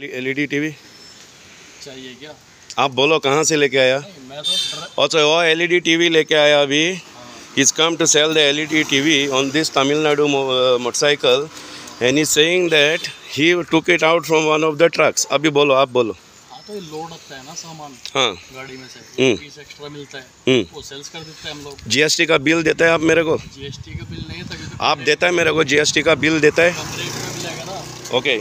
LED TV चाहिए क्या? आप बोलो कहाँ से लेके आया? मैं तो अच्छा वो एलईडी टीवी लेके आया अभी. He's come to sell the LED TV on this Tamil Nadu motorcycle and he's saying that he took it out from one of the trucks. अभी बोलो, आप बोलो. हाँ तो ये लोड होता है ना सामान हाँ गाड़ी में से पीस एक्स्ट्रा मिलता है वो सेल्स कर देते हैं हम लोग. जीएसटी का बिल देता है आप मेरे को? जीएसटी का बिल नहीं है तभी तो आप देता है मेरे को जीएसटी का बिल देता है? कम रेट में मिलेगा ना. ओके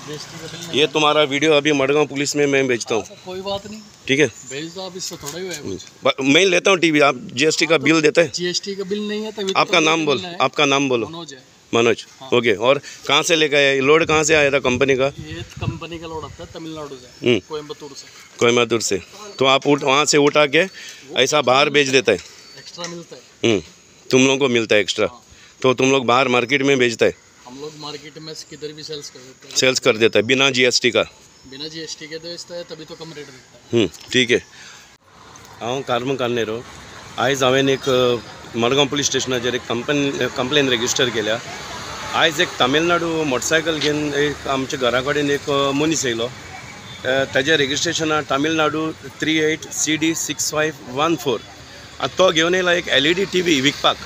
जीएसटी का बिल ये तुम्हारा वीडियो अभी मडगांव पुलिस में मैं भेजता हूँ. कोई बात नहीं, ठीक है भेज दो आप, इससे थोड़ा ही है. मैं लेता हूँ टीवी. आप जीएसटी का बिल देता है? जीएसटी का बिल नहीं है तभी. आपका नाम बोल, आपका नाम बोलो. मनोज है. मनोज. ओके और कहाँ से लेकर आया? लोड कहाँ से आया था कंपनी का? ये कंपनी का लोड आता है तमिलनाडु से, कोयम्बतूर से. कोयम्बतूर से. तो आप वहाँ से उठा के ऐसा बाहर बेच देता है? एक्स्ट्रा मिलता है. तुम लोगों को मिलता है एक्स्ट्रा? तो तुम लोग बाहर मार्केट में बेचता है? हम लोग मार्केट में किधर भी सेल्स कर देते हैं. सेल्स कर देता है बिना जीएसटी का? बिना जीएसटी के बेचता है तभी तो कम रेट देता है. ठीक आहे. हांव कार्म कार्नेरो. आयज हांवें एक मडगांव पुलीस स्टेशनाचेर एक कंप्लेन रजिस्टर केल्या. आयज एक तामिळनाडू मोटरसायकल घेवन एक आमच्या घरा कडेन एक मनीस येयलो. ताजें रजिस्ट्रेशन आहा तामिळनाडू 38 CD 6514 आनी तो घेवन येयला एक LED TV विकपाक.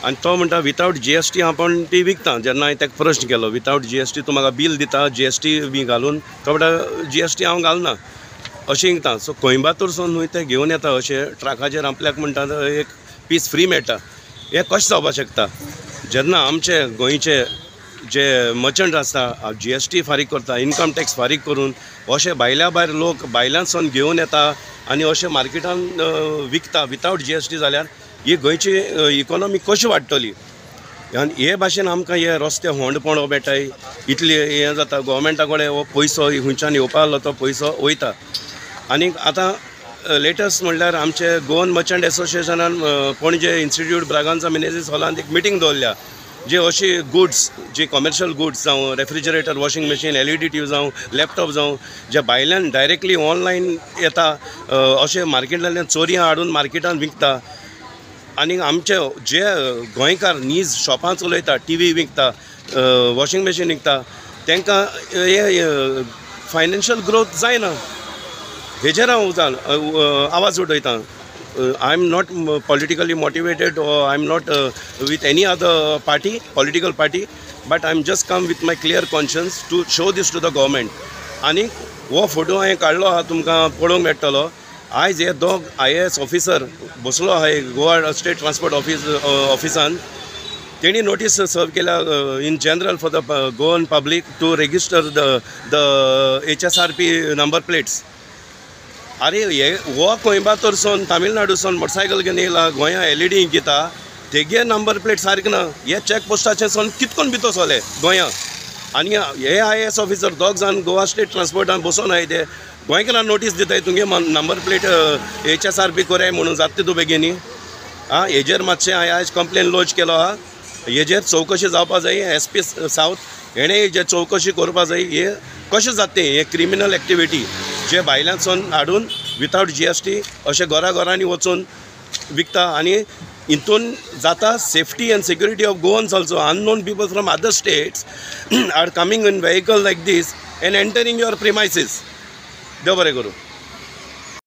आनी तो म्हणटा विथआउट जीएसटी आपण ती विकता. जेन्ना हांवें ताका प्रश्न केलो विथआउट जीएसटी तूं म्हाका बील दिता जीएसटी बी घालून? तो म्हणटा जीएसटी हांव घालना अशें विकता. सो कोयम्बतूरसून न्हय ते घेवन येता अशें ट्रकाचेर आपल्याक म्हणटा एक पीस फ्री मेळटा. हें कशें जावपाक शकता? जेन्ना आमचे गोंयचे जे मर्चंट आसता जीएसटी फारीक करता, इनकम टॅक्स फारीक करून अशे भायल्या भायर लोक भायल्यानसून घेवन येता आनी अशें मार्केटान विकता विथआउट जीएसटी, जाल्यार ही गोंयची इकॉनॉमी कशी वाडटली? आनी हे भाशेन आमकां हे रस्ते होंड पडो मेळटाय. इतली हें जाता गोवोरमेंटा कडेन हो पयसो खंयच्यान येवपा आसलो तो पयसो वयता. आनी आतां लेटस्ट म्हणल्यार आमचे गोवन मर्चंट एसोसिएशनान पणजे इन्स्टिट्यूट ब्रागांचा मिनेजीस हॉलांत एक मिटींग दवरल्या. जे अशी गुड्स जी कमर्शियल गुड्स जावं refrigerator, washing machine, LED TV जावं लॅपटॉप जावं जे भायल्यान डायरेक्टली ऑनलायन येता अशे मार्केटांतल्यान चोरयां हाडून मार्केटान विकता. आनी आमचे जे गोंयकार नीज शॉपां चलयता, TV विकता, वॉशिंग मशीन विकता, तांकां हे फायनान्शियल ग्रोथ जायना. हेजेर हांव आवाज उठयतां. I am not politically motivated or I am not with any other party, political party, but I am just come with my clear conscience to show this to the government. आनी हो photo हांवें काडलो आहा तुमकां पळोवंक मेळटलो. आयज हे दोग IAS ऑफिसर बसलो आहा गोवा स्टेट ट्रान्सपोर्ट ऑफिसान. तेणी नोटीस सर्व केल्या in general for the Goan public to register the HSRP number plates. अरे हे हो कोयम्बतूरसून तामिळनाडूसून मोटरसायकल घेवन येयला गोंया LED विकता, तेगे नंबर प्लेट सारके ना. हे चॅक पोस्टाचे सोन कितकोन भितो सोले गोंया. आनी हे IAS ऑफिसर दोग जाण गोवा स्टेट ट्रान्सपोर्टान बसून आहाय ते गोंयकारांक नोटीस दिताय तुमगे नंबर प्लेट HSRP कोराय म्हणून. जाता तूं बेगिनी हेजेर मातशें हांवें आयज कंप्लेन लॉन्च केलो आहा. हेजेर चवकशी जावपा जाय. SP सावथ हेणें जे चवकशी करपा जाय. हे कशें जाता हे क्रिमिनल एक्टिविटी जे भायल्यानसून हाडून विथआउट जीएसटी अशे घरांनी वचून विकता. आनी हितून जाता safety and security of Goans also. Unknown people from other states are coming in vehicle like this and entering your premises. देव बरें करूं.